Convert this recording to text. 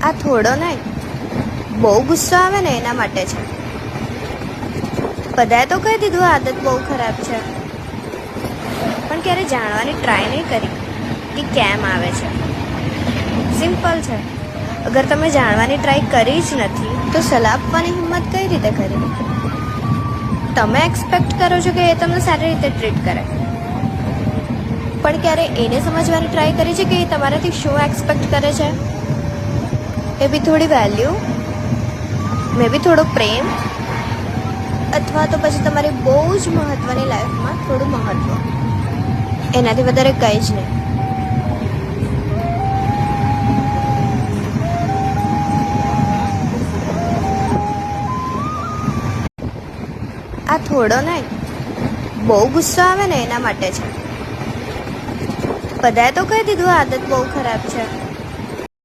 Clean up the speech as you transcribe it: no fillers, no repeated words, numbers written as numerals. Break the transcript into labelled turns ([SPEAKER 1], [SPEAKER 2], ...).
[SPEAKER 1] આ થોડો નહીં, બહુ ગુસ્સો આવે ને એના માટે છે. બધાએ તો કહી દીધું આદત બહુ ખરાબ છે, પણ ક્યારે જાણવાની ટ્રાય નહીં કરી કે કેમ આવે છે. સિમ્પલ છે, અગર તમે જાણવાની ટ્રાય કરી જ નથી તો સલાહ આપવાની હિંમત કઈ રીતે કરી? તમે એક્સપેક્ટ કરો છો કે એ તમને સારી રીતે ટ્રીટ કરે, પણ ક્યારે એને સમજવાની ટ્રાય કરી છે કે એ તમારાથી શું એક્સપેક્ટ કરે છે? એ બી થોડી વેલ્યુ, મે બી થોડો પ્રેમ, અથવા તો પછી તમારી બહુ જ મહત્વની લાઈફમાં થોડું મહત્વ. એનાથી વધારે કંઈ જ નહીં. આ થોડો નહીં, બહુ ગુસ્સો આવે ને એના માટે છે. બધાએ તો કહી દીધું આદત બહુ ખરાબ છે,